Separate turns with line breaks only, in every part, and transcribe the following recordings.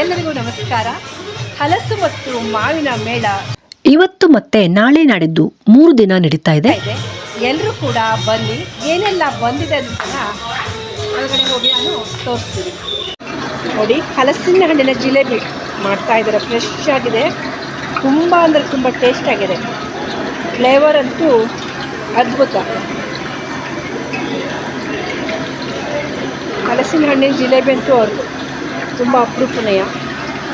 ಎಲ್ಲರಿಗೂ ನಮಸ್ಕಾರ. ಹಲಸು ಮತ್ತು ಮಾವಿನ ಮೇಳ
ಇವತ್ತು ಮತ್ತೆ ನಾಳೆ ನಾಡಿದ್ದು 3 ದಿನ ನಡೀತಾ ಇದೆ.
ಎಲ್ಲರೂ ಕೂಡ ಬನ್ನಿ. ಏನೆಲ್ಲ ಬಂದಿದೆ ಅಂತ ಒಳಗಡೆ ಹೋಗಿ ನಾನು ತೋರಿಸ್ತೀನಿ. ನೋಡಿ, ಹಲಸಿನ ಹಣ್ಣಿನ ಜಿಲೇಬಿ ಮಾಡ್ತಾ ಇದ್ದಾರೆ. ಫ್ರೆಶ್ ಆಗಿದೆ, ತುಂಬ ಅಂದರೆ ತುಂಬ ಟೇಸ್ಟ್ ಆಗಿದೆ. ಫ್ಲೇವರ್ ಅಂತೂ ಅದ್ಭುತ. ಹಲಸಿನ ಹಣ್ಣಿನ ಜಿಲೇಬಿ ಅಂತೂ ಅವ್ರದ್ದು ತುಂಬ ಅಪರೂಪನೀಯ.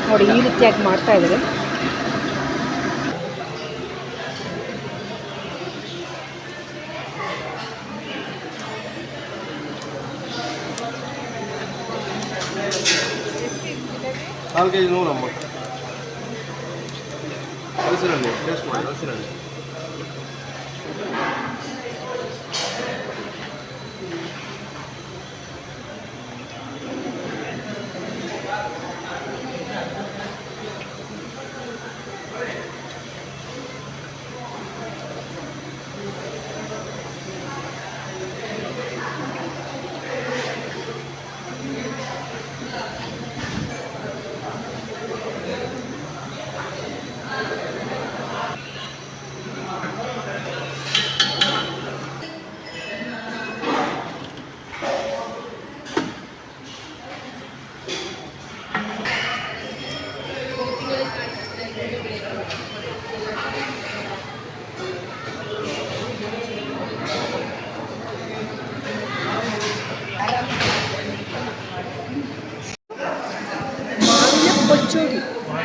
ನೋಡಿ, ಈ ರೀತಿಯಾಗಿ ಮಾಡ್ತಾ ಇದ್ದಾರೆ.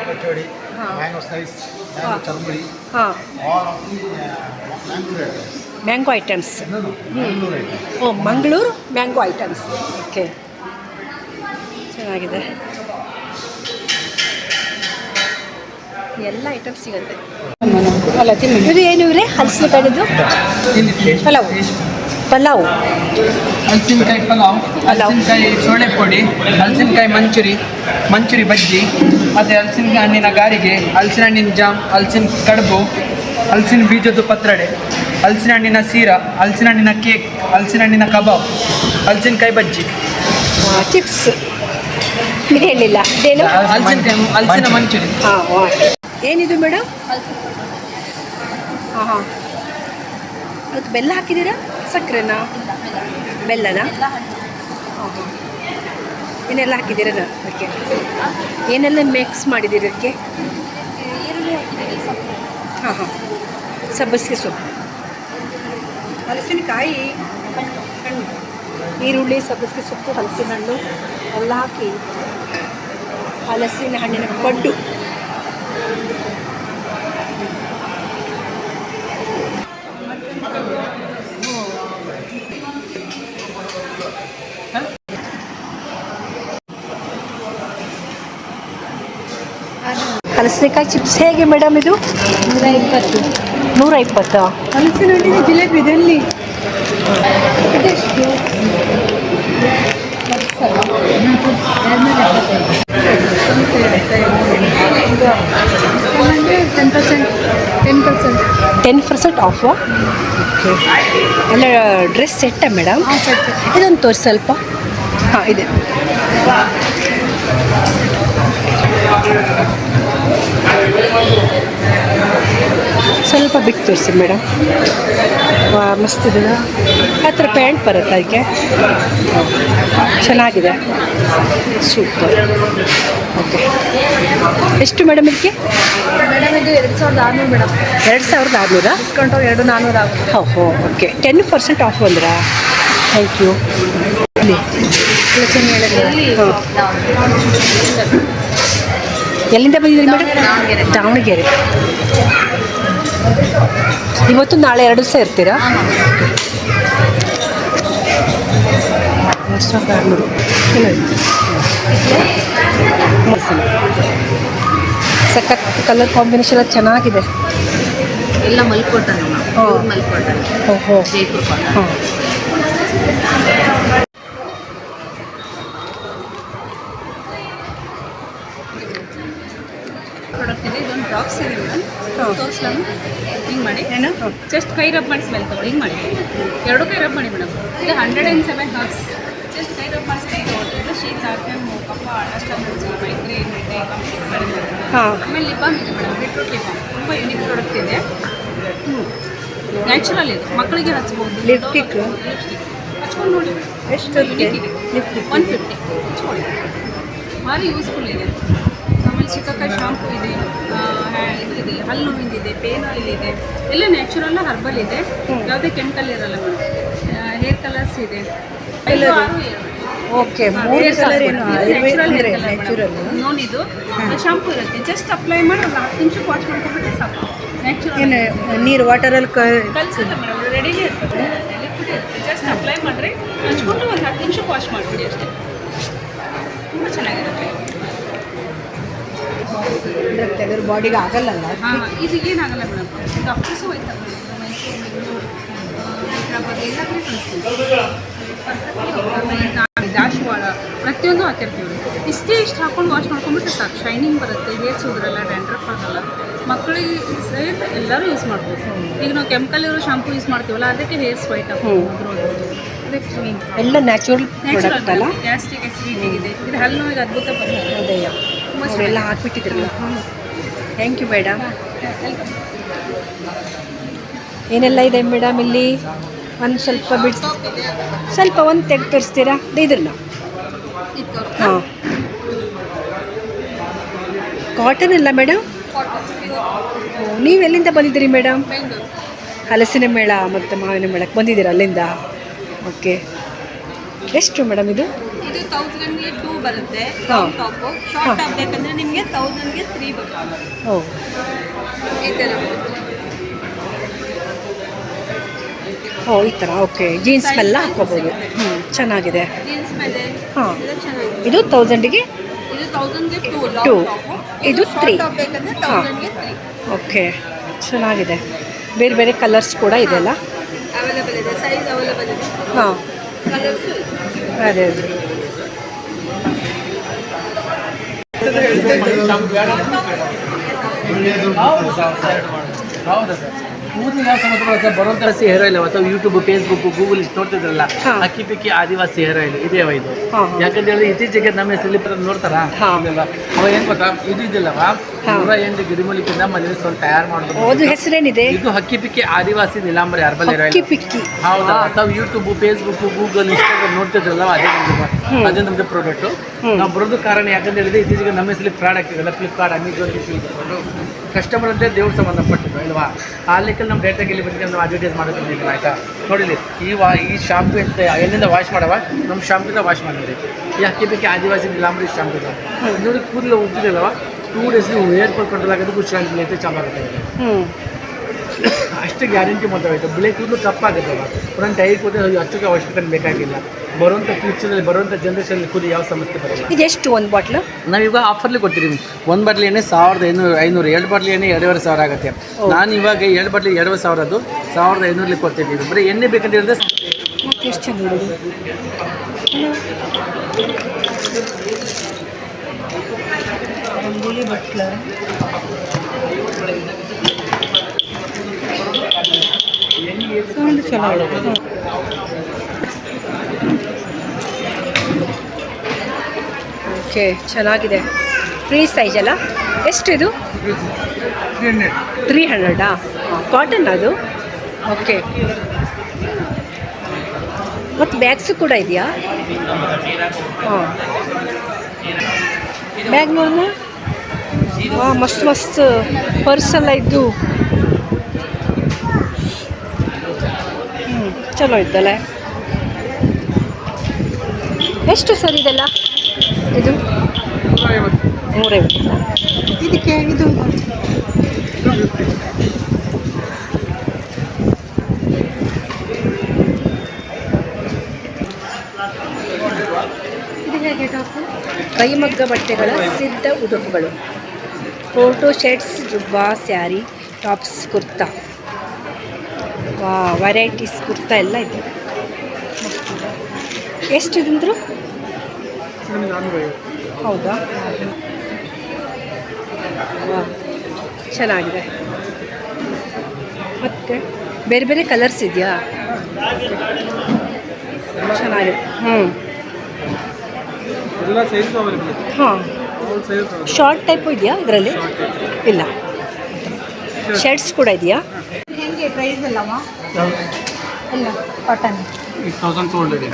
Pachodi, mango slice, mango charbuli, all of the
mango items.
Mangalore items.
ಓ, ಮಂಗಳೂರು ಮ್ಯಾಂಗೋ ಐಟಮ್ಸ್. ಓಕೆ, ಚೆನ್ನಾಗಿದೆ. ಎಲ್ಲ ಐಟಮ್ಸ್ ಸಿಗುತ್ತೆ. ಅಲ್ಲ, ತಿನ್ನಿ. ಇದು ಏನು ಇವರೇ ಹಲಸಿನಕಾಯಿದು ಪಲಾವ್.
ಹಲಸಿನಕಾಯಿ ಪಲಾವ್, ಹಲಸಿನಕಾಯಿ ಸೋಳೆ ಪುಡಿ, ಹಲಸಿನಕಾಯಿ ಮಂಚೂರಿ ಬಜ್ಜಿ, ಮತ್ತು ಹಲಸಿನ ಹಣ್ಣಿನ ಗಾರಿಗೆ, ಹಲಸಿನ ಹಣ್ಣಿನ ಜಾಮ್, ಹಲಸಿನ ಕಡುಬು, ಹಲಸಿನ ಬೀಜದ ಪತ್ರೊಡೆ, ಹಲಸಿನ ಹಣ್ಣಿನ ಸೀರಾ, ಹಲಸಿನ ಹಣ್ಣಿನ ಕೇಕ್, ಹಲಸಿನ ಹಣ್ಣಿನ ಕಬಾಬ್, ಹಲಸಿನಕಾಯಿ ಬಜ್ಜಿ,
ಚಿಪ್ಸ್. ಇದು ಹೇಳಿಲ್ಲ, ಇದೇನು?
ಹಲಸಿನ ಮಂಚೂರಿ.
ಏನಿದು ಮೇಡಮ್? ಹಾಂ, ಅದು ಬೆಲ್ಲ ಹಾಕಿದ್ದೀರಾ? ಸಕ್ಕರೆನಾ? ಬೆಲ್ಲನಾ? ಏನೆಲ್ಲ ಹಾಕಿದ್ದೀರ ಅದಕ್ಕೆ? ಏನೆಲ್ಲ ಮಿಕ್ಸ್ ಮಾಡಿದ್ದೀರಿ ಅದಕ್ಕೆ? ಹಾಂ, ಸಬ್ಬಸಿಗೆ ಸೊಪ್ಪು, ಹಲಸಿನಕಾಯಿ, ಈರುಳ್ಳಿ, ಸಬ್ಬಸಿಗೆ ಸೊಪ್ಪು, ಹಲಸಿನ ಹಣ್ಣು ಎಲ್ಲ ಹಾಕಿ ಹಲಸಿನ ಹಣ್ಣಿನ ಪಡ್ಡು. ಹಲಸಿನಕಾಯಿ ಚಿಪ್ಸ್ ಹೇಗೆ ಮೇಡಮ್ ಇದು?
120.
120.
ಹಲಸಿನ ಹಣ್ಣಿನ ಜಿಲೇಬಿ ಇದೆಲ್ಲಿ?
ಇದೆಷ್ಟು? 10% ಆಫ್. ಓಕೆ, ಎಲ್ಲ ಡ್ರೆಸ್ ಸೆಟ್ಟಾ ಮೇಡಮ್? ಇದೊಂದು ತೋರಿಸಿ ಸ್ವಲ್ಪ. ಹಾಂ, ಇದೆ. ಸ್ವಲ್ಪ ಬಿಟ್ಟು ತೋರಿಸಿ ಮೇಡಮ್. ಮಸ್ತ್ ಇದೆ. ಆ ಥರ ಪ್ಯಾಂಟ್ ಬರುತ್ತೆ ಅದಕ್ಕೆ. ಚೆನ್ನಾಗಿದೆ, ಸೂಪರ್. ಓಕೆ, ಎಷ್ಟು ಮೇಡಮ್ ಇದಕ್ಕೆ?
ಮೇಡಮ್ ಇದು 2600 ಮೇಡಮ್.
2600?
ಡಿಸ್ಕೌಂಟು 2400 ಆಗುತ್ತೆ.
ಹೋ, ಓಕೆ. 10% ಆಫ್ ಬಂದ್ರಾ? Thank you. ಇಲ್ಲಿ ಎಲ್ಲಿಂದ ಬಂದಿದ್ದೀರಿ ಮೇಡಮ್? ದಾವಣಗೆರೆ. ಇವತ್ತು ನಾಳೆ 2 ದಿವಸ ಇರ್ತೀರಾ? 2600. ಸಖತ್ ಕಲರ್ ಕಾಂಬಿನೇಷನ್ ಎಲ್ಲ ಚೆನ್ನಾಗಿದೆ.
ಎಲ್ಲ ಮಲ್ಕೋಟನ್, ಮಲ್ಕೋಟನ್.
ಓಹೋ, ಹಾಂ.
ಪ್ರಾಡಕ್ಟ್ ಇದೆ. ಇದೊಂದು ಡ್ರಾಪ್ಸ್ ಇದೆ ಮೇಡಮ್. ತೋರಿಸ್ಲಾ? ಹಿಂಗೆ ಮಾಡಿ,
ಏನು
ಜಸ್ಟ್ ಕೈ ರಬ್ ಮಾಡಿ ಸ್ಮೆಲ್ ತಗೊಳ್ಳಿ. ಹಿಂಗೆ ಮಾಡಿ, 2 ಕೈ ರಬ್ ಮಾಡಿ ಮೇಡಮ್. ಇದು 107 ಹರ್ಬ್ಸ್. ಜಸ್ಟ್ ಕೈ ರಬ್ ಮಾಡಿ ಸ್ಮೆಲ್ ತಗೊಳ್ಳಿ. ಶೀತ ಕೆಮ್ಮು ಕಫ dust allergy migraine headache complete ಕಡಿಮೆ.
ಹಾಂ
ಆಮೇಲೆ ಲಿಪ್ ಬಾಮ್ ಇದೆ ಮೇಡಮ್, ಬೀಟ್ರೂಟ್ ಲಿಪ್ ಬಾಮ್ ತುಂಬ ಯೂನಿಕ್ ಪ್ರಾಡಕ್ಟ್ ಇದೆ. ನ್ಯಾಚುರಲ್ ಇದೆ, ಮಕ್ಕಳಿಗೆ ಹಚ್ಬೋದು.
ಲಿಪ್ಸ್ಟಿಕ್
ಲಿಪ್ಸ್ಟಿಕ್ ಹಚ್ಕೊಂಡು ನೋಡಿ
ಎಷ್ಟು ಲಿಪ್ಸ್ಟಿಕ್
150 ಹಚ್ಕೊಳ್ಳಿ, ಭಾರಿ ಯೂಸ್ಫುಲ್ ಇದೆ. ಆಮೇಲೆ ಚಿಕ್ಕಕಾಯಿ ಶಾಂಪು ಇದೆ, ಇದಿದೆ, ಹಲ್ಲು ನೋವಿಂದಿದೆ, ಪೇನ್ ಆಯಿಲ್ ಇದೆ, ಎಲ್ಲ ನ್ಯಾಚುರಲ್ ಹರ್ಬಲ್ ಇದೆ, ಯಾವುದೇ ಕೆಮಿಕಲ್ ಇರಲ್ಲ ಮೇಡಮ್. ಹೇರ್ ಕಲರ್ಸ್ ಇದೆ,
ಓಕೆ 3 ಕಲರ್ ಏನು
ನ್ಯಾಚುರಲ್ ನೋಡಿದ್ದು ಶಾಂಪು ಇರುತ್ತೆ. ಜಸ್ಟ್ ಅಪ್ಲೈ ಮಾಡಿ ಒಂದು 10 ನಿಮಿಷಕ್ಕೆ ವಾಶ್ ಮಾಡ್ಕೊಂಡ್ಬಿಟ್ರೆ ಸಾಕು. ನ್ಯಾಚುರಲ್
ಏನು ನೀರು ವಾಟರಲ್ಲಿ
ಕಲಿಸುತ್ತೆ ಮೇಡಮ್, ರೆಡಿನೇ ಇರ್ತದೆ, ಲಿಕ್ವಿಡ್ ಇರುತ್ತೆ. ಜಸ್ಟ್ ಅಪ್ಲೈ ಮಾಡಿದ್ರೆ ಹಚ್ಕೊಂಡು ಒಂದು 10 ನಿಮಿಷಕ್ಕೆ ವಾಶ್ ಮಾಡಿಬಿಡಿ ಅಷ್ಟೇ. ತುಂಬ ಚೆನ್ನಾಗಿರುತ್ತೆ.
ತೆಗೆದ್ರೆ ಬಾಡಿಗೆ ಆಗಲ್ಲಲ್ಲ.
ಹಾಂ, ಇದು ಏನಾಗಲ್ಲ ಮೇಡಮ್. ಡಾಕ್ಟರ್ಸು ಹೋಯ್ತಾರೆ ಮೈಸೂರು, ಬೆಂಗಳೂರು, ಹೈದ್ರಾಬಾದ್ ಎಲ್ಲ ಕಡೆ ಕಳಿಸ್ತೀವಿ. ದಾಶ್ವಾಳ ಪ್ರತಿಯೊಂದು ಹಾಕಿರ್ತೀವಿ. ಇಷ್ಟು ಹಾಕೊಂಡು ವಾಶ್ ಮಾಡ್ಕೊಂಡ್ಬಿಟ್ರೆ ಸಾಕು. ಶೈನಿಂಗ್ ಬರುತ್ತೆ, ಹೇರ್ಸ್ ಉದ್ರಲ್ಲ, ಡ್ಯಾಂಡ್ರಫ್ ಆಗಲ್ಲ. ಮಕ್ಕಳಿಗೆ ಸಹಿತ ಎಲ್ಲರೂ ಯೂಸ್ ಮಾಡ್ಬೋದು. ಈಗ ನಾವು ಕೆಮಿಕಲ್ ಇರೋ ಶಾಂಪು ಯೂಸ್ ಮಾಡ್ತೀವಲ್ಲ, ಅದಕ್ಕೆ ಹೇರ್ಸ್ ವೈಟ್ ಆಗ್ಬೋದು, ಅದಕ್ಕೆ
ಎಲ್ಲ ನ್ಯಾಚುರಲ್ ಪ್ರಾಡಕ್ಟ್ ಅಲ್ಲ.
ಗ್ಯಾಸ್ಟ್ರಿಕ್ ಅಸಿಡಿಟಿ ಇದೆ, ಇದು ಹಲ್ಲು ನೋವಿಗೆ ಅದ್ಭುತ ಪರಿಹಾರ.
ಅದೇಯ ಅವರೆಲ್ಲ ಹಾಕ್ಬಿಟ್ಟಿದ್ರಲ್ಲ. Thank you madam. ಏನೆಲ್ಲ ಇದೆ ಮೇಡಮ್ ಇಲ್ಲಿ? ಒಂದು ಸ್ವಲ್ಪ ಬಿಡ್ಸ್, ಸ್ವಲ್ಪ ಒಂದು ತೆಗೆದು ತೋರಿಸ್ತೀರಾ ಇದ್ರನ್ನ? ಹಾಂ, ಕಾಟನ್ ಅಲ್ಲ ಮೇಡಮ್? ನೀವೆಲ್ಲಿಂದ ಬಂದಿದ್ದೀರಿ ಮೇಡಮ್? ಹಲಸಿನ ಮೇಳ ಮತ್ತು ಮಾವಿನ ಮೇಳಕ್ಕೆ ಬಂದಿದ್ದೀರಾ ಅಲ್ಲಿಂದ? ಓಕೆ. ಎಷ್ಟು ಮೇಡಮ್ ಇದು?
ಇದು 1000ಗೆ 2 ಬರುತ್ತೆ.
ಹಾಂ.
ಟಾಪು ಶಾರ್ಟ್ ಟಾಪ್ ಬೇಕಂದ್ರೆ ನಿಮಗೆ 1000ಗೆ 3 ಬರುತ್ತೆ.
ಓ,
ಈ ಥರ ಬರುತ್ತೆ.
ಓ ಈ ಥರ. ಓಕೆ, ಜೀನ್ಸ್ ಎಲ್ಲ ಹಾಕ್ಕೋಬೋದು. ಚೆನ್ನಾಗಿದೆ.
ಜೀನ್ಸ್ ಮೇಲೆ
ಹಾಂ,
ಎಲ್ಲ ಚೆನ್ನಾಗಿದೆ.
ಇದು 1000ಗೆ
ಇದು 1000ಗೆ 2
2,
ಲಾಂಗ್ ಟಾಪು.
ಇದು 3.
ಟಾಪ್ ಬೇಕಂದ್ರೆ 1000ಗೆ 3
ಓಕೆ, ಚೆನ್ನಾಗಿದೆ. ಬೇರೆ ಬೇರೆ ಕಲರ್ಸ್ ಕೂಡ ಇದೆಲ್ಲ.
ಅವೈಲೇಬಲ್ ಇದೆ, ಸೈಜ್ ಅವೈಲೇಬಲ್ ಇದೆ,
ಹಾಂ,
ಕಲರ್ಸು ಇದೆ.
ಅದೇ ಅದೇ.
ಹೌದಾ ಸರ್? ಕೂದಲಿಗೆ ಯಾವ ಸಮಸ್ಯೆ ಬರುತ್ತೆ? ಬರುವಂಥ ಹೇರ್ ಆಯಿಲ್ ಅಥವಾ ಯೂಟ್ಯೂಬ್, ಫೇಸ್ಬುಕ್, ಗೂಗಲ್ ಇಷ್ಟು ನೋಡ್ತಿದ್ರಲ್ಲ, ಅಕ್ಕಿ ಪಿಕ್ಕಿ ಆದಿವಾಸಿ ಹೇರ್ ಆಯಿಲ್ ಇದೇವ ಇದು? ಯಾಕಂತ ಹೇಳಿದ್ರೆ ಇತ್ತೀಚೆಗೆ ನಮ್ಮ ಹೆಸರಲ್ಲಿ ನೋಡ್ತಾರ ಅವ ಏನು ಗೊತ್ತಾ, ಇದು ಇದೆಲ್ಲವ 108 ಗಿಡಮೂಲಿಕೆಯಿಂದ ಮನೇಲಿ ಸ್ವಲ್ಪ ತಯಾರು ಮಾಡ್ಬೋದು.
ಅದು ಹೆಸರೇನಿದೆ?
ಇದು Hakki Pikki Adivasi Neelambari herbal hair oil.
Pikki.
ಹೌದಾ? ಅಥವಾ ಯೂಟ್ಯೂಬ್, ಫೇಸ್ಬುಕ್, ಗೂಗಲ್, ಇನ್ಸ್ಟಾಗ್ರಾಮ್ ನೋಡ್ತಿದ್ರಲ್ಲ, ಅದೇ ನಮಗೆ ಪ್ರಾಡಕ್ಟು. ನಾವು ಬರೋದು ಕಾರಣ ಯಾಕಂತ ಹೇಳಿದ್ರೆ ಇತ್ತೀಚೆಗೆ ನಮ್ಮ ಹೆಸರಲ್ಲಿ ಪ್ರಾಡಕ್ಟ್ ಇದೆಲ್ಲ ಫ್ಲಿಪ್ಕಾರ್ಟ್, ಅಮೆಝಾನ್ ಕಸ್ಟಮರ್ ಅಂತ ದೇವ್ರು ಸಂಬಂಧಪಟ್ಟಿದ್ದು ಅಲ್ವಾ? ಆ ಲೆಕ್ಕಲ್ಲಿ ನಮ್ಮ ಡೇಟಾಗಿ ಇಲ್ಲಿ ಬಂದು ನಾವು ಅಡ್ವರ್ಟೈಸ್ ಮಾಡೋದಿಲ್ಲ. ಆಯಿತಾ? ನೋಡಿಲಿ, ಈ ಶಾಂಪು ಅಂತ ಎಲ್ಲಿಂದ ವಾಶ್ ಮಾಡವ, ನಮ್ಮ ಶಾಂಪಿಂದ ವಾಶ್ ಮಾಡಿದ್ರಿ. ಈ ಅಕ್ಕಿ ಪಿಕ್ಕಿ ಆದಿವಾಸಿ ನೀಲಾಂಬರಿ ಶಾಂಪು ಇದೆ ನೋಡಿ. ಕೂದಲು ಉಜ್ಜಿದಲ್ವ 2 ಡೇಸ್ ಹೇರ್ ಫಾಲ್ ಕಂಟ್ರೋಲ್ ಆಗೋದು ಖುಷಿಯಾಗಿ ಐತೆ, ಚೆನ್ನಾಗುತ್ತೆ. ಅಷ್ಟು ಗ್ಯಾರಂಟಿ ಮಾತಾಡೋಯ್ತು. ಬಿಳಿ ಕೂದಲು ಕಪ್ಪಾಗುತ್ತೆ. ಪುನಃ ಟೈರ್ ಕೂದಲು ಹಚ್ಚೋಕ್ಕೆ ಅವಶ್ಯಕತೆ ಬೇಕಾಗಿಲ್ಲ. ಬರುವಂಥ ಫ್ಯೂಚರಲ್ಲಿ ಬರುವಂಥ ಜನ್ರೇಷನಲ್ಲಿ ಕೂದಲು ಯಾವ ಸಮಸ್ಯೆ ಬರಲ್ಲ.
ಇದೆಷ್ಟು ಒಂದು ಬಾಟ್ಲು?
ನಾವೀಗ ಆಫರ್ಲಿ ಕೊಡ್ತೀವಿ. 1 ಬಾಟ್ಲಿ ಎಣ್ಣೆ 1500, 2 ಬಾಟ್ಲಿ ಎಣ್ಣೆ 2500 ಆಗುತ್ತೆ. ನಾನು ಇವಾಗ 2 ಬಾಟ್ಲಿ 2500, 1500 ಕೊಡ್ತಿದ್ದೀವಿ. ಬರೀ ಎಣ್ಣೆ ಬೇಕಂತ ಹೇಳಿದ್ರೆ
ಎಷ್ಟು ಚೆನ್ನಾಗಿ ರಂಗೋಲಿ ಬಟ್ಲ. ಸೌಂಡ್ ಚಲೋ. ಓಕೆ, ಚೆನ್ನಾಗಿದೆ. ಫ್ರೀ ಸೈಜ್ ಅಲ್ಲ? ಎಷ್ಟು ಇದು? 300. ಕಾಟನ್ ಅದು? ಓಕೆ. ಮತ್ತು ಬ್ಯಾಗ್ಸು ಕೂಡ ಇದೆಯಾ? ಹಾಂ, ಬ್ಯಾಗ್ ನೋಡೋಣ. ಹಾಂ, ಮಸ್ತ್ ಮಸ್ತ್ ಪರ್ಸೆಲ್ಲ ಇದ್ದು. ಚಲೋ ಇದ್ದಲ್ಲ. ಎಷ್ಟು ಸರ್ ಇದೆಲ್ಲ? ಇದು 350. ಇದಕ್ಕೆ ಇದು ಹೇಗೆ ಟಾಪ್? ಕೈಮಗ್ಗ ಬಟ್ಟೆಗಳ ಸಿದ್ಧ ಉಡುಪುಗಳು, ಫೋಟೋ ಶರ್ಟ್ಸ್, ಜುಬ್ಬಾ, ಸ್ಯಾರಿ, ಟಾಪ್ಸ್, ಕುರ್ತಾ. ವೆರೈಟೀಸ್ ಕುರ್ತಾ ಎಲ್ಲ ಇದೆ. ಎಷ್ಟು ಇದಂದ್ರು? ಹೌದಾ? ಚೆನ್ನಾಗಿದೆ. ಮತ್ತು ಬೇರೆ ಬೇರೆ ಕಲರ್ಸ್ ಇದೆಯಾ? ಚೆನ್ನಾಗಿದೆ.
ಎಲ್ಲ ಸೈಜ್ ಅವೈಲೇಬಲ್ ಇದೆ.
ಹಾಂ,
ಆಲ್ ಸೈಜ್
ಶಾರ್ಟ್ ಟೈಪು ಇದೆಯಾ ಇದರಲ್ಲಿ? ಇಲ್ಲ. ಶರ್ಟ್ಸ್ ಕೂಡ ಇದೆಯಾ?
ಹೆಂಗೆ ಪ್ರೈಸ್ ಎಲ್ಲವ? ಇಲ್ಲ ಕಾಟನ್.
1200 ಇದೆ.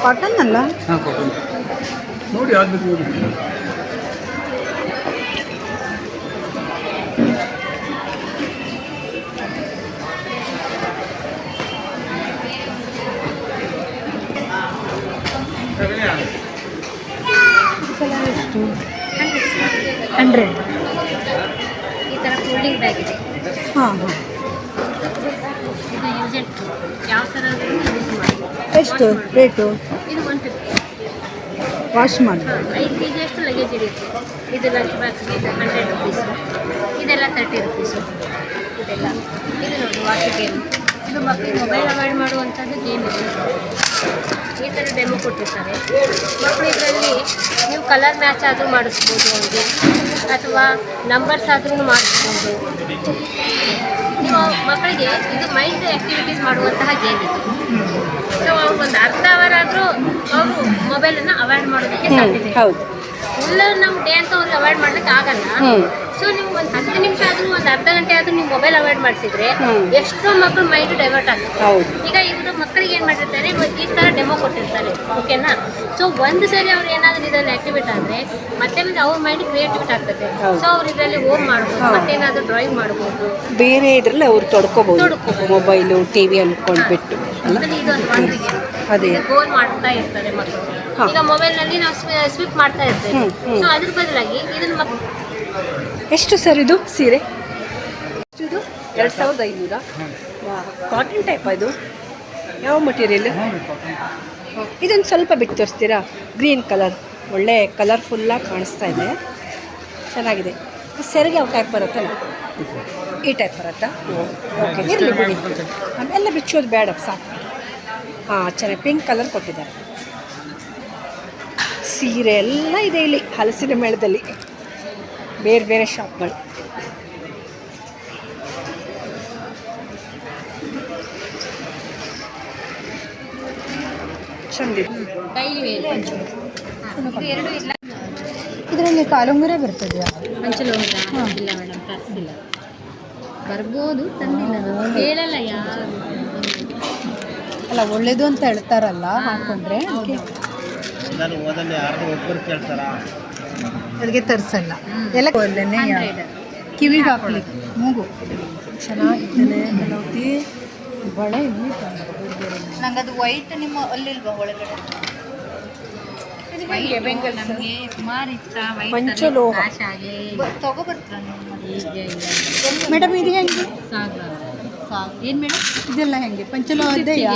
ಕಾಟನ್ ಅಲ್ಲ?
ಹಾಂ, ಕಾಟನ್ ನೋಡಿ ಯಾವ್ದು ಬೇಕು ನೋಡಿ.
ಎಷ್ಟು?
100.
ಈ ಥರ ಫೋಲ್ಡಿಂಗ್ ಬ್ಯಾಗ್ ಇದೆ.
ಹಾಂ ಹಾಂ.
ಇದು ಯೂಸೆಂಟ್ ಯಾವ ಥರ ಯೂಸ್ ಮಾಡಿ.
ಎಷ್ಟು ರೇಟು?
ಇದು 150.
ವಾಶ್ ಮಾಡಿ.
5 kg ಅಷ್ಟು ಲಗೇಜ್ ಹಿಡಿಯುತ್ತೆ. ಇದು ಲಂಚ್ ಬಾಕ್ಸ್ಗೆ ಇದು 100 ರುಪೀಸು. ಇದೆಲ್ಲ 30 ರುಪೀಸು. ಇದೆಲ್ಲ ಇದು ನೋಡಿ ವಾಟರ್ ಗೇಮ್. ಇದು ಮಕ್ಕಳಿಗೆ ಮೊಬೈಲ್ ಅವಾಯ್ಡ್ ಮಾಡುವಂಥದ್ದು ಗೇಮ್ ಇದೆ. ಈ ಥರ ಡೆಮೋ ಕೊಟ್ಟಿರ್ತಾರೆ. ಮಕ್ಕಳು ಇದರಲ್ಲಿ ನೀವು ಕಲರ್ ಮ್ಯಾಚ್ ಆದರೂ ಮಾಡಿಸ್ಬೋದು ಅವ್ರಿಗೆ, ಅಥವಾ ನಂಬರ್ಸ್ ಆದ್ರೂ ಮಾಡಿಸ್ಬೋದು. ನೀವು ಮಕ್ಕಳಿಗೆ ಇದು ಮೈಂಡ್ ಆ್ಯಕ್ಟಿವಿಟೀಸ್ ಮಾಡುವಂತಹ ಗೇಮ್ ಇದು. ಸೊ ಅವ್ರಿಗೆ ಒಂದು ಅರ್ಧ ಅವರ್ ಆದರೂ ಅವರು ಮೊಬೈಲನ್ನು ಅವಾಯ್ಡ್ ಮಾಡೋದಕ್ಕೆ ಸಾಧ್ಯತೆ.
ಹೌದು.
ಫುಲ್ ನಾವು ಡೇ ಅಂತ ಅವ್ರಿಗೆ ಅವಾಯ್ಡ್ ಮಾಡ್ಲಿಕ್ಕೆ ಆಗಲ್ಲ. ಸೊ ನೀವು ಒಂದು 10 ನಿಮಿಷ ಆದರೂ ಒಂದು ಅರ್ಧ ಗಂಟೆ ಆದರೂ ನೀವು ಮೊಬೈಲ್ ಅವಾಯ್ಡ್ ಮಾಡಿಸಿದ್ರೆ ಎಷ್ಟೋ ಮಕ್ಕಳು ಮೈಂಡ್ ಡೈವರ್ಟ್ ಆಗುತ್ತೆ. ಈಗ ಇವರು ಮಕ್ಕಳಿಗೆ ಏನು ಮಾಡಿರ್ತಾರೆ, ಈ ಥರ ಡೆಮೋ ಕೊಟ್ಟಿರ್ತಾರೆ, ಓಕೆನಾ? ಸೊ ಒಂದು ಸರಿ ಅವ್ರು ಏನಾದರೂ ಇದರಲ್ಲಿ ಆ್ಯಕ್ಟಿವೇಟ್ ಆದರೆ ಮತ್ತೆ ಅವ್ರ ಮೈಂಡ್ ಕ್ರಿಯೇಟಿವಿಟಿ ಆಗ್ತದೆ. ಸೊ ಅವ್ರು ಇದರಲ್ಲಿ ಹೋಮ್ ಮಾಡ್ಬೋದು, ಮತ್ತೇನಾದರೂ ಡ್ರಾಯಿಂಗ್ ಮಾಡ್ಬೋದು,
ಬೇರೆ ಇದರಲ್ಲಿ ಅವ್ರು ತೊಡ್ಕೋಬಹುದು. ಮೊಬೈಲು ಟಿವಿ ಅನ್ಕೊಂಡ್ಬಿಟ್ಟು
ಅದರಲ್ಲಿ ಇದೊಂದು ಒಂದು ಗೇಮ್.
ಅದೇ
ಗೋಲ್ ಮಾಡ್ತಾ ಇರ್ತಾರೆ ಮಕ್ಕಳು. ಈಗ ಮೊಬೈಲ್ನಲ್ಲಿ ನಾವು ಸ್ವಿಪ್ ಮಾಡ್ತಾ ಇರ್ತೇವೆ. ಸೊ ಅದ್ರ ಬದಲಾಗಿ ಇದನ್ನು
ಎಷ್ಟು ಸರ್ ಇದು ಸೀರೆ? ಇದು 2500. ಕಾಟನ್ ಟೈಪ್ ಇದು? ಯಾವ ಮಟೀರಿಯಲ್? ಇದೊಂದು ಸ್ವಲ್ಪ ಬಿಟ್ಟು ತೋರಿಸ್ತೀರಾ? ಗ್ರೀನ್ ಕಲರ್, ಒಳ್ಳೆ ಕಲರ್ಫುಲ್ಲಾಗಿ ಕಾಣಿಸ್ತಾ ಇದೆ, ಚೆನ್ನಾಗಿದೆ. ಸೆರಗೆ ಯಾವ ಟೈಪ್ ಬರುತ್ತಲ್ಲ, ಈ ಟೈಪ್ ಬರುತ್ತಾ? ಓಕೆ, ಇರಲಿ ಬಿಡಿ, ಎಲ್ಲ ಬಿಚ್ಚೋದು ಬೇಡ, ಸಾಕು. ಹಾಂ, ಚೆನ್ನಾಗಿ ಪಿಂಕ್ ಕಲರ್ ಕೊಟ್ಟಿದ್ದಾರೆ. ಸೀರೆ ಎಲ್ಲ ಇದೆ ಇಲ್ಲಿ ಹಲಸಿನ ಮೇಳದಲ್ಲಿ, ಬೇರೆ ಬೇರೆ ಶಾಪ್ಗಳು. ಚಂದಿದೆ.
ಎರಡು ಇಲ್ಲ.
ಇದರಲ್ಲಿ ಕಾಲುಂಗುರ ಬರ್ತದೆಯಾ?
ಹಂಚಲೋಹ ಇಲ್ಲ ಮೇಡಮ್, ತರಿಸಿಲ್ಲ. ಬರ್ಬೋದು, ತಂದಿಲ್ಲ ನಾವು, ಹೇಳಲ್ಲ ಯಾರು.
ಅಲ್ಲ, ಒಳ್ಳೇದು ಅಂತ ಹೇಳ್ತಾರಲ್ಲ ಹಾಕೊಂಡ್ರೆ.
ನಾನು ಓದಲ್ಲಿ ಯಾರು ಒಬ್ಬರು ಕೇಳ್ತಾರ,
ಅದಕ್ಕೆ ತರಿಸಲ್ಲ. ಎಲ್ಲ ಒಳ್ಳೆನೇ ಕಿವಿಗೆ ಹಾಕ್ಲಿಕ್ಕೆ ಮೂಗು
ಚೆನ್ನಾಗಿದ್ದಾನೆ. ಕೆಲವತಿ
ಬಳೆ ಇಲ್ಲಿ
ನಂಗೆ ಅದು ವೈಟ್ ನಿಮ್ಮ ಅಲ್ಲಿಲ್ವಾ ಒಳಗಡೆ?
ನಮಗೆ ಸುಮಾರು ಇಷ್ಟ.
ಪಂಚಲೋಹ.
ತಗೋಬರ್ತೀರ
ಮೇಡಮ್, ಇದು ಹೆಂಗೆ?
ಏನು ಮೇಡಮ್?
ಇದೆಲ್ಲ ಹೆಂಗೆ? ಪಂಚಲೋಹ ಇದೆಯಾ?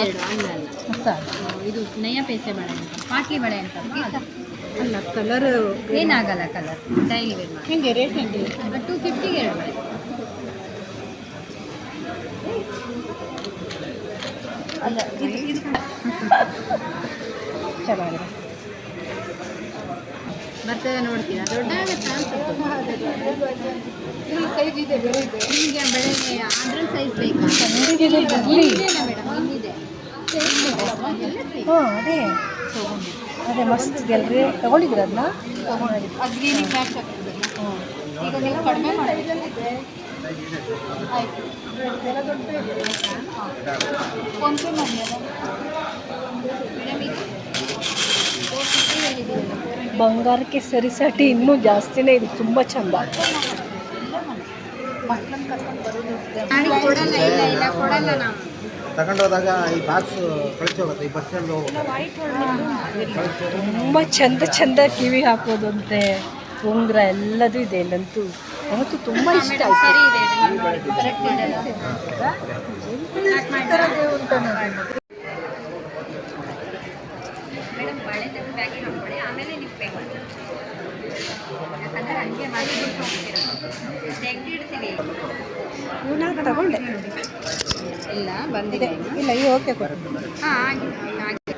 ಅಲ್ಲ, ಇದು ನಯ ಪೈಸೆ ಬಳೆ ಅಂತ, ಪಾಟ್ಲಿ ಬಳೆ ಅಂತ.
ಅಲ್ಲ, ಕಲರ್
ಏನಾಗಲ್ಲ, ಕಲರ್ ಡೈಲಿ ವೇರ್ ಮಾಡಿ.
ಹೆಂಗೆ ರೇಟ್ ಹೆಂಗೆ?
250ಗೆ 2 ಬಳೆ.
ಅಲ್ಲ, ಇದು
ಚೆನ್ನಾಗಿದೆ.
ಬರ್ತದೆ ನೋಡ್ತೀರಾ? ದೊಡ್ಡ ಆಗುತ್ತೆ ಅನ್ಸುತ್ತೆ.
ಸೈಜ್ ಇದೆ, ಬೇರೆ ಇದೆ.
ನಿಮಗೆ ಬೆಳಗ್ಗೆ ಅದ್ರ ಸೈಜ್ ಬೇಕಾ?
ಇದೆ
ಇಲ್ಲಿದೆಯಲ್ಲ ಮೇಡಮ್, ಇಲ್ಲಿದೆ.
ಹಾಂ, ಅದೇ ಮಸ್ತ್ ಗೆಲ್ರಿ. ತಗೊಂಡಿದ್ದೀರ ಅದನ್ನ?
ಗ್ರೀನಿಗೆ ಮ್ಯಾಚ್ ಆಗ್ತದೆ. ಈಗ ನೀವು ಕಡಿಮೆ ಮಾಡಿದ್ರೆ ಆಯಿತು. ಫೋನ್ಪೇ ಮಾಡಿ
ಬಂಗಾರಕ್ಕೆ ಸರಿಸಾಟಿ ಇನ್ನೂ ಜಾಸ್ತಿನೇ ಇದೆ, ತುಂಬ ಚಂದ.
ಮಕ್ಕಳನ್ನ ಕರ್ಕೊಂಡು ಬರೋದು
ಮಾಡಿ ಕೊಡಲ್ಲ, ಇಲ್ಲ ಕೊಡಲ್ಲ ನಾವು.
ತಗೊಂಡು ಹೋದಾಗ ಈ ಬಾಕ್ಸ್ ಕಳಿಸಿ ಹೋಗುತ್ತೆ, ಈ ಬಸ್ ಸ್ಟ್ಯಾಂಡ್
ತುಂಬ ಚಂದ ಚಂದ ಕಿವಿ ಹಾಕೋದಂತೆ, ಉಂಗುರ ಎಲ್ಲದೂ ಇದೆ ಇಲ್ಲಂತೂ. ಅವತ್ತು ತುಂಬ ಇಷ್ಟ ಆಯಿತು.
ಸರಿ ಇದೆ, ಕರೆಕ್ಟ್ ಇದೆ. ಮೇಡಮ್, ಬಳೆ ತೆಗೆದು ಬ್ಯಾಗಿಗೆ ಹಾಕ್ಕೊಳ್ಳಿ, ಆಮೇಲೆ ನೀವು ಪೇ ಮಾಡಿ. ಯಾಕಂದರೆ ಹಂಗೆ ಮಾಡಿ ಬಿಟ್ಟು ಹೋಗ್ತೀರಾ, ತೆಗೆದಿಡ್ತೀವಿ.
ಇವನ್ನ ತಗೊಂಡೆ.
ಇಲ್ಲ, ಬಂದಿದೆ.
ಇಲ್ಲ, ಈ ಓಕೆ ಕೊಡಿ.
ಹಾಂ, ಆಗಿದೆ.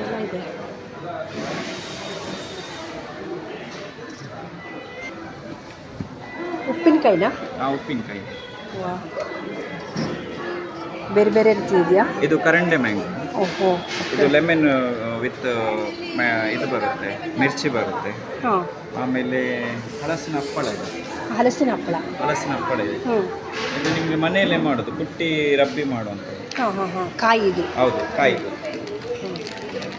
ಎಲ್ಲ ಇದೆ. ಉಪ್ಪಿನಕಾಯಿನಾ?
ಉಪ್ಪಿನಕಾಯಿ.
ವಾ, ಬೇರೆ ಬೇರೆ ರೀತಿ ಇದೆಯಾ?
ಇದು ಕರಂಡೆ ಮ್ಯಾಂಗೋ.
ಓಹೋ.
ಇದು ಲೆಮನ್ ವಿತ್ ಇದು ಬರುತ್ತೆ, ಮಿರ್ಚಿ ಬರುತ್ತೆ.
ಹಾಂ.
ಆಮೇಲೆ ಹಲಸಿನ ಹಪ್ಪಳ ಇದೆ.
ಹಲಸಿನ ಹಪ್ಪಳ.
ಹಲಸಿನ ಹಪ್ಪಳ ಇದೆ.
ಹ್ಞೂ.
ಇದು ನಿಮಗೆ ಮನೆಯಲ್ಲೇ ಮಾಡೋದು, ಕುಟ್ಟಿ ರಬ್ಬಿ ಮಾಡುವಂಥದ್ದು.
ಹಾಂ ಹಾಂ ಹಾಂ. ಕಾಯಿ ಇದು?
ಹೌದು, ಕಾಯಿ.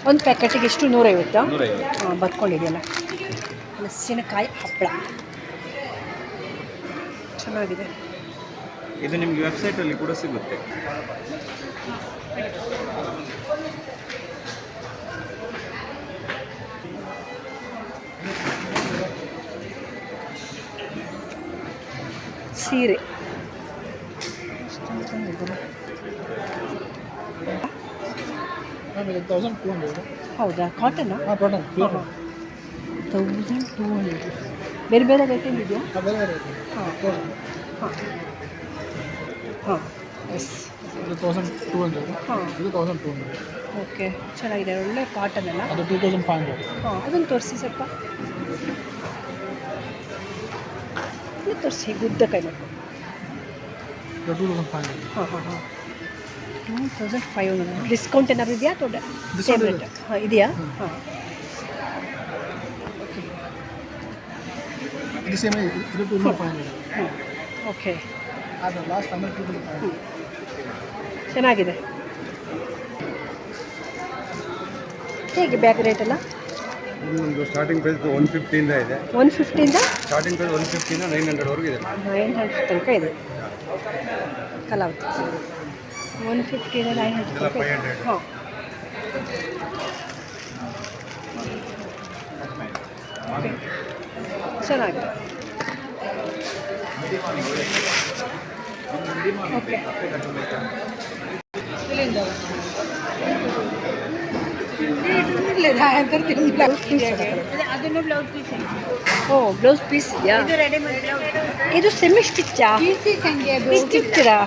ಒಂದು ಪ್ಯಾಕೆಟಿಗೆ ಎಷ್ಟು? 150?
150.
ಹಾಂ, ಬರ್ಕೊಂಡಿದೆಯಲ್ಲ. ಹಲಸಿನಕಾಯಿ ಹಪ್ಪಳ ಚೆನ್ನಾಗಿದೆ.
ಇದು ನಿಮಗೆ ವೆಬ್ಸೈಟಲ್ಲಿ ಕೂಡ ಸಿಗುತ್ತೆ.
ಸೀರೆ
ಆಮೇಲೆ 1200.
ಹೌದಾ? ಕಾಟನಾ?
ಹಾಂ, ಕಾಟನ್ ಪ್ಯೂರ್.
1200. ಬೇರೆ ಬೇರೆ ರೇಟಿಂಗ್ ಇದೆಯಾ?
ಬೇರೆ ಬೇರೆ ಇದೆ.
ಹಾಂ ಹಾಂ ಹಾಂ. ಎಸ್.
ಇದು 1200.
ಹಾಂ.
ಇದು 1200.
ಓಕೆ, ಚೆನ್ನಾಗಿದೆ. ಒಳ್ಳೆ ಕಾಟನ್ ಅಲ್ಲ?
ಅದು 2500.
ಹಾಂ, ಅದನ್ನು ತೋರಿಸಿ ಸ್ವಲ್ಪ. ಇದು ತೋರಿಸಿ, ಗುದ್ದ ಕೈ ಮಾಡ್ಕೊಂಡು.
2500.
ಹಾಂ ಹಾಂ ಹಾಂ. 2500. ಡಿಸ್ಕೌಂಟ್ ಏನಾದ್ರು ಇದೆಯಾ? ದೊಡ್ಡ ಸೇಮ್ ರೇಟ್? ಹಾಂ, ಇದೆಯಾ? ಹಾಂ.
ಇದು ಸೇಮ್ ಇದು 2500.
ಹ್ಞೂ. ಓಕೆ.
ಅದು ಲಾಸ್ಟ್ ಅಂದರೆ 2500.
ಚೆನ್ನಾಗಿದೆ. ಹೇಗೆ ಬ್ಯಾಗ್ ರೇಟ್ ಎಲ್ಲ?
ಒಂದು ಸ್ಟಾರ್ಟಿಂಗ್ ಪ್ರೈಸ್ 150 ಇದೆ.
150
ಸ್ಟಾರ್ಟಿಂಗ್ ಪ್ರೈಸ್ 150 900ವರೆಗೂ ಇದೆ.
900 ತನಕ ಇದೆ. ಕಲಾವತಿ 150 900
ಇದೆಲ್ಲ 500.
ಹಾಂ. ಚೆನ್ನಾಗಿದೆ. ಓಕೆ.
ಅದನ್ನು ಬ್ಲೌಸ್ ಪೀಸ್
ಓ, ಬ್ಲೌಸ್ ಪೀಸ್ ಇದೆಯಾ?
ಇದು ರೆಡಿಮೇಡ್
ಇದು ಸೆಮಿ ಸ್ಟಿಚ್ಚಾ?
ಪೀಸ್ ಹಂಗೆ
ಸ್ಟಿಚ್ಚರಾ?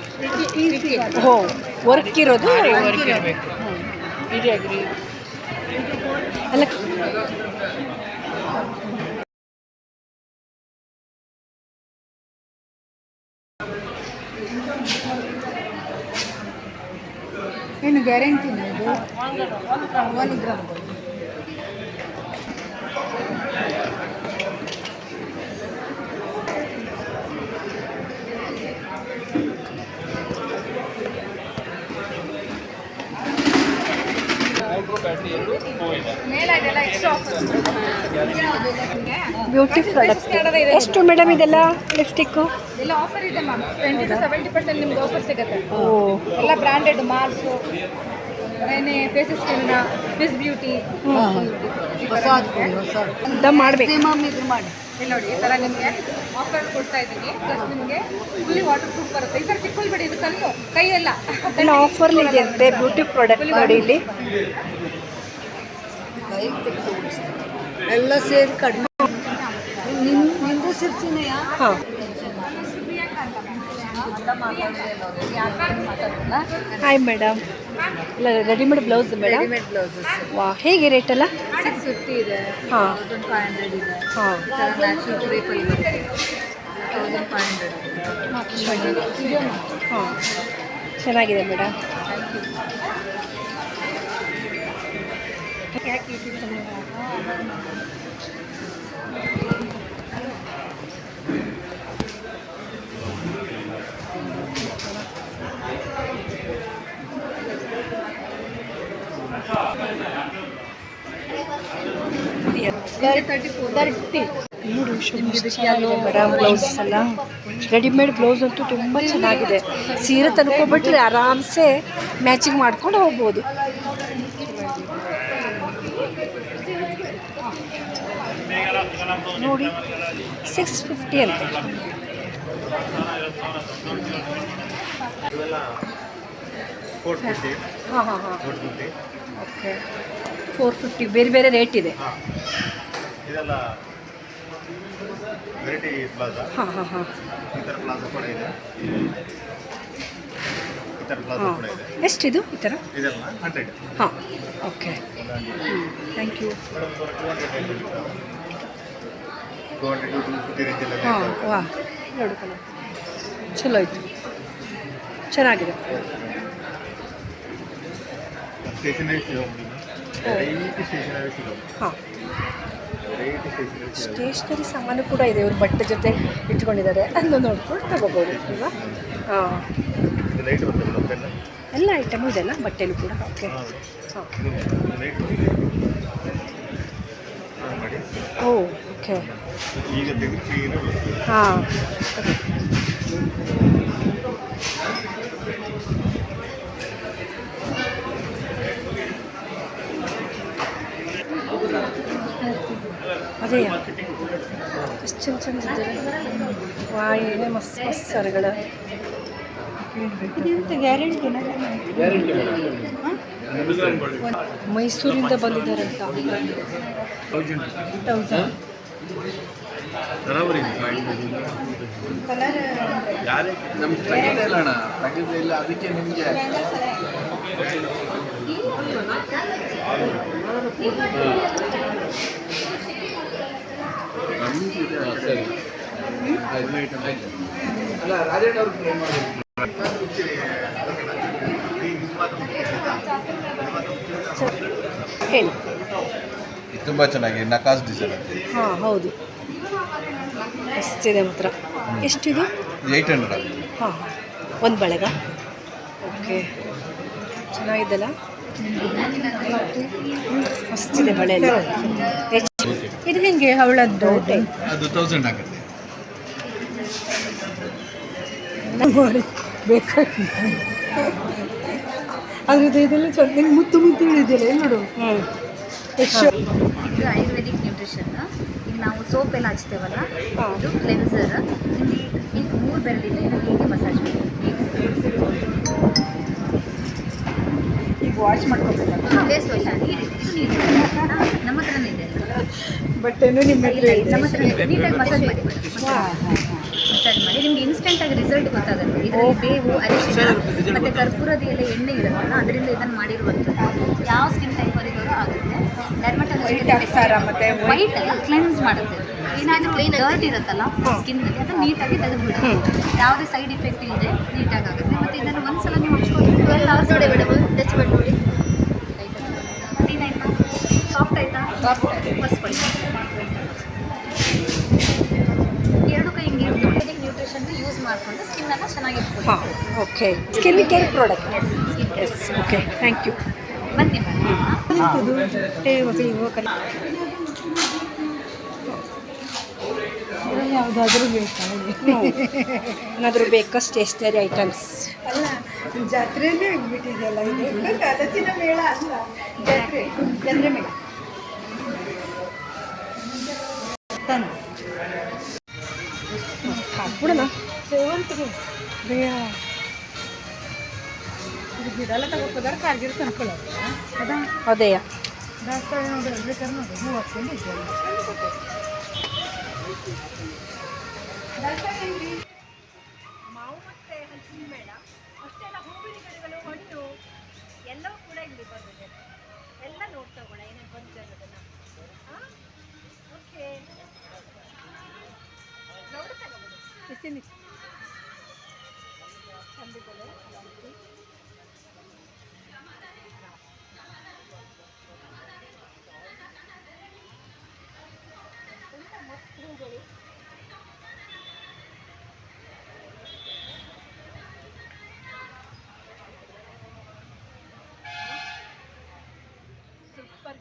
ಓ, ವರ್ಕ್ ಇರೋದು? ಅಲ್ಲ,
ಏನು ಗ್ಯಾರಂಟಿನ ಇದು? 1 ಗ್ರಾಮ್.
Beauty products. ಎಷ್ಟು ಮೇಡಮ್ ಇದೆಲ್ಲ ಲಿಪ್ಸ್ಟಿಕ್ಕು?
ಎಲ್ಲ ಆಫರ್ ಇದೆ ಮ್ಯಾಮ್. 20 to 70% ನಿಮ್ಗೆ ಆಫರ್ ಸಿಗುತ್ತೆ.
ಓ,
ಎಲ್ಲ ಬ್ರ್ಯಾಂಡೆಡ್ ಮಾರ್ಸು, ಏನೇ ಫೇಸಸ್ ಕ್ರೀಮ್ನ, ಫಿಸ್ ಬ್ಯೂಟಿ.
ದಮ್ ಮಾಡಬೇಕು.
ಇದು ಮಾಡಿ
ಇಲ್ಲಿ ನೋಡಿ, ಈ ಥರ ನಿಮಗೆ ಆಫರ್ ಕೊಡ್ತಾ ಇದ್ದೀನಿ. ಪ್ಲಸ್ ನಿಮಗೆ ಫುಲ್ಲಿ ವಾಟರ್ ಪ್ರೂಫ್ ಬರುತ್ತೆ. ಈ ಥರ ಚಿಕ್ಕಲ್ಬೇಡಿ, ಇದು ಕಲ್ಲು ಕೈಯೆಲ್ಲ
ಎಲ್ಲ ಆಫರ್ಲಿ ಇದೆ ಅಂತೆ ಬ್ಯೂಟಿ ಪ್ರಾಡಕ್ಟ್. ನೋಡಿ ಇಲ್ಲಿ
ಎಲ್ಲ ಸೇರಿ ಕಡಿಮೆ. ನಿಂದು ಸಿರ್ಸಿನೆಯಾ?
ಹಾಂ. Hi madam. ಇಲ್ಲ, readymade blouse madam?
Readymade blouses.
ವಾ, ಹೇಗೆ ರೇಟ್ ಎಲ್ಲ?
650 ಇದೆ,
ಹಾಂ
1500 ಇದೆ.
ಹಾಂ.
ನ್ಯಾಚುರಲ್ ಕ್ರೇಪಲ್ಲಿ ಬರುತ್ತೆ 1500.
ಹಾಂ, ಚೆನ್ನಾಗಿದೆ ಮೇಡಮ್. ನೋಡಿ, ಮೇಡಮ್ ಬ್ಲೌಸ್ ಎಲ್ಲ ರೆಡಿಮೇಡ್ ಬ್ಲೌಸ್ ಅಂತೂ ತುಂಬ ಚೆನ್ನಾಗಿದೆ. ಸೀರೆ ತಂದ್ಕೊಬಿಟ್ರೆ ಆರಾಮ್ಸೆ ಮ್ಯಾಚಿಂಗ್ ಮಾಡ್ಕೊಂಡು ಹೋಗ್ಬೋದು. ನೋಡಿ, 650 ಅಂತ. ಹಾಂ ಹಾಂ ಹಾಂ. ಓಕೆ, 450. ಬೇರೆ ಬೇರೆ ರೇಟ್ ಇದೆ.
ಇದೆಲ್ಲ ವೆರೈಟಿ ಪ್ಲಾಜಾ.
ಹಾಂ ಹಾಂ ಹಾಂ.
ಈ ಥರ ಪ್ಲಾಜಾ ಕೂಡ ಇದೆ. ಈ ಥರ ಪ್ಲಾಜಾ
ಹಾಂ.
ಕೂಡ ಇದೆ.
ಎಷ್ಟಿದು ಈ ಥರ?
ಇದೆಲ್ಲ 100.
ಹಾಂ, okay. Thank you.
200 to 250 range ಎಲ್ಲ
ಹಾಂ ವಾ ಎರಡು ಕಲರ್ ಚಲೋ ಆಯಿತು, ಚೆನ್ನಾಗಿದೆ.
ಸ್ಟೇಷನರಿ ಸಿಗೋದು, ವೆರೈಟಿ ಸ್ಟೇಷನರಿ ಸಿಗೋದು,
ಹಾಂ
ವೆರೈಟಿ ಸ್ಟೇಷನರಿ ಸಿಗೋದು.
ಸ್ಟೇಷ್ನರಿ ಸಾಮಾನು ಕೂಡ ಇದೆ, ಇವ್ರು ಬಟ್ಟೆ ಜೊತೆ ಇಟ್ಕೊಂಡಿದ್ದಾರೆ, ಅದನ್ನು ನೋಡ್ಕೊಂಡು ತಗೋಬೋದು ಅಲ್ವಾ. ಹಾಂ
ಇದು ಲೈಟ್ ಬರ್ತದೆ ಪೆನ್,
ಎಲ್ಲ ಐಟಮು ಇದೆಲ್ಲ ಬಟ್ಟೆಲು ಕೂಡ. ಓಕೆ ಹಾಂ
ಇದು ಲೈಟ್ ಮಾಡಿ
ಓ ಓಕೆ
ಈಗ ತೆಗೆದು ಕ್ಲೀನ್
ಹಾಂ ಅದೇ ಎಷ್ಟು ಚಂದ ಚಂದ ಇದ್ದಾರೆ. ವಾ ಏನೇ ಮಸ್ತ್ ಮಸ್ತ್ ಸರಗಳು. ಮೈಸೂರಿಂದ ಬಂದಿದ್ದಾರಂತ. 1000
ಬರಾಬರಿ ಯಾರೇ
ನಮ್ಗೆ ತೆಗಿತಾ ಇಲ್ಲ ಅಣ್ಣ, ತೆಗಿತಾ ಇಲ್ಲ, ಅದಕ್ಕೆ ನಿಮಗೆ ಸರಿ ಅಲ್ಲ ರಾಜೇಟ್ ಅವ್ರು ಟ್ರೈ ಮಾಡಿ
ಹೇಳಿ.
ತುಂಬ ಚೆನ್ನಾಗಿ ನಕಾಸ್ ಡಿಸೈನ್ ಅಂತ.
ಹಾಂ ಹೌದು, ಮಸ್ತಿದೆ ಮಾತ್ರ. ಎಷ್ಟಿದೆ?
800.
ಹಾಂ ಒಂದು ಬಳೆಗ. ಓಕೆ ಚೆನ್ನಾಗಿದ್ದಲ್ಲ, ಮಸ್ತಿದೆ ಬಳೆ ಎಲ್ಲ. ಇದು ಹೆಂಗೆ ಹವಳದ್ದು?
ಅದು 1000 ಆಗುತ್ತೆ.
ಬೇಕಾಗಿ ಅದ್ರದ್ದು ಇದೆಲ್ಲ ಚಂದ ಮುತ್ತು ಮುತ್ತು ಇದೆಯಲ್ಲ ನೋಡು. ಹ್ಞೂ ಎಷ್ಟು?
ಇದು ಆಯುರ್ವೇದಿಕ್ ನ್ಯೂಟ್ರಿಷನ್. ಈಗ ನಾವು ಸೋಪ್ ಎಲ್ಲ ಹಚ್ತೇವಲ್ಲ,
ಹಾಂ.
ಇದು ಕ್ಲೆನ್ಸರ್. ಇಲ್ಲಿ ಈಗ 3 ಬೆರಳಿದೆ, ಇದನ್ನು ಹೀಗೆ ಮಸಾಜ್ ಮಾಡಿ
ಈಗ ವಾಶ್ ಮಾಡ್ಕೊಬೇಕಲ್ಲ.
ಫೇಸ್ ವಾಶ್ ಆಗಿ ಇದು ನೀರು ನಮ್ಮ ಹತ್ರನೇ ಇದೆ.
ಬಟ್ಟೆನೂ ನಿಮ್ಮ ಹತ್ರ
ಇಲ್ಲ,
ಇದೆ.
ನಮ್ಮ ಹತ್ರ ನೀಟಾಗಿ ಮಸಾಜ್ ಮಾಡಿ ಮಸಾಜ್ ಮಾಡಿ ನಿಮ್ಗೆ ಇನ್ಸ್ಟೆಂಟಾಗಿ ರಿಸಲ್ಟ್ ಗೊತ್ತಾಗುತ್ತೆ. ಇದರಲ್ಲಿ ಬೇವು, ಅರಿಶಿನ ಮತ್ತು ಕರ್ಪೂರದ ಎಣ್ಣೆ ಇರುತ್ತಲ್ಲ, ಅದರಿಂದ ಇದನ್ನು ಮಾಡಿರುವಂಥದ್ದು. ಯಾವ ಸ್ಕಿನ್ ಟೈಪ್ ಅವರಿಗೂ ಆಗುತ್ತೆ. ಡರ್ಮಟಾಲಜಿಸ್ಟ್
ಮತ್ತು
ವೈಟ್ ಅಲ್ಲ, ಕ್ಲೆನ್ಸ್ ಮಾಡುತ್ತೆ. ಏನಾದರೂ ಡರ್ಟ್ ಇರುತ್ತಲ್ಲ ಸ್ಕಿನ್ನಲ್ಲಿ, ಅದನ್ನು ನೀಟಾಗಿ ತೆಗೆದುಬಿಡುತ್ತೆ. ಯಾವುದೇ ಸೈಡ್ ಇಫೆಕ್ಟ್ ಇಲ್ಲದೆ ನೀಟಾಗಿ ಆಗುತ್ತೆ. ಮತ್ತು ಇದನ್ನು ಒಂದ್ಸಲ ನೀವು ಹಚ್ಕೊಂಡು 12 hours ನೋಡಿ ಮೇಡಮ್, ಟಚ್ ಮಾಡಿ ನೋಡಿ. ಕ್ಲೀನ್ ಆಯಿತಾ? ಸಾಫ್ಟ್ ಆಯಿತಾ? ಒರೆಸ್ಕೊಳ್ಳಿ. ಎರಡು ಕೈ ಹಿಂಗೆ ಆಯುರ್ವೇದಿಕ್ ನ್ಯೂಟ್ರಿಷನ್ ಯೂಸ್ ಮಾಡಿಕೊಂಡು ಸ್ಕಿನ್ನನ್ನು ಚೆನ್ನಾಗಿಟ್ಕೊಳ್ಳಿ.
ಹಾಂ okay. Skin care product. Yes okay, thank you.
ಬನ್ನಿ ಬನ್ನಿ.
ಯಾವುದಾದ್ರೂ ಬೇಕಾ? ಏನಾದರೂ ಬೇಕಾ ಸ್ಟೇಷ್ನರಿ ಐಟಮ್ಸ್?
ಅಲ್ಲ, ಜಾತ್ರೆನೇ ಆಗಿಬಿಟ್ಟಿದೆಯಲ್ಲ ಇದು. ಕಲಸಿನ ಮೇಳ ಅಲ್ಲ, ಜಾತ್ರೆ ಮೇಳ.
ಹಾಕ್ಬಿಡೋಣ.
ಸೇವಂತಿಗೆ
ಬೇಡ,
ಇದು ಗಿಡ ಎಲ್ಲ ತಗೋಬೋದಾರೆ, ಕಾರ್ಗಿರ್ ತಂದ್ಕೊಳ್ಳೋದು. ಅದಾ
ಅದೇಯ
ದಾಸವಾಳ ನೋಡಿ, ಬೇಕಾದ್ರೆ ನೋಡಿ, ಹೂ ಹಾಕ್ಕೊಂಡು ಇದ್ದೇವೆ.
ಮಾವು ಮತ್ತು ಹಲಸಿನ ಮೇಳ ಅಷ್ಟೆಲ್ಲ ಹೂವಿನ ಗಿಡಗಳು, ಹಣ್ಣು ಎಲ್ಲವೂ ಕೂಡ ಇಲ್ಲಿ ಬಂದಿದೆ. ಎಲ್ಲ ನೋಡ್ತಾ ಹೋಗೋಣ ಏನೇನು ಬಂದಿದೆ ಅನ್ನೋದನ್ನು. ಹಾಂ ಓಕೆ, ನೋಡ್ತಾ ಹೋಗೋಣ. ಚಂದಿದ್ದಲ್ಲ ಮಸ್ತ್ ಹೂಗಳು. ಸೂಪರ್.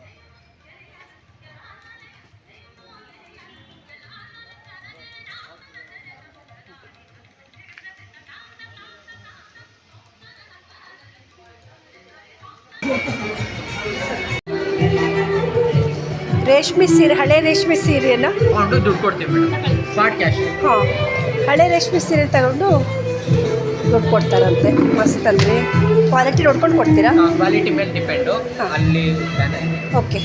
ರೇಷ್ಮೆ ಸೀರೆ, ಹಳೆ ರೇಷ್ಮೆ ಸೀರೆಯನ್ನು
ತಗೊಂಡು ದುಡ್ಡು ಕೊಡ್ತೀವಿ ಮೇಡಮ್, ಸ್ಮಾರ್ಟ್ ಕ್ಯಾಶ್.
ಹಾಂ, ಹಳೆ ರೇಷ್ಮೆ ಸೀರೆ ತಗೊಂಡು ದುಡ್ಡು ಕೊಡ್ತಾರಂತೆ. ಮಸ್ತ್ ಅಲ್ರಿ? ಕ್ವಾಲಿಟಿ ನೋಡ್ಕೊಂಡು ಕೊಡ್ತೀರಾ?
ಕ್ವಾಲಿಟಿ ಮೇಲೆ ಡಿಪೆಂಡು. ಅಲ್ಲಿ
ಓಕೆ.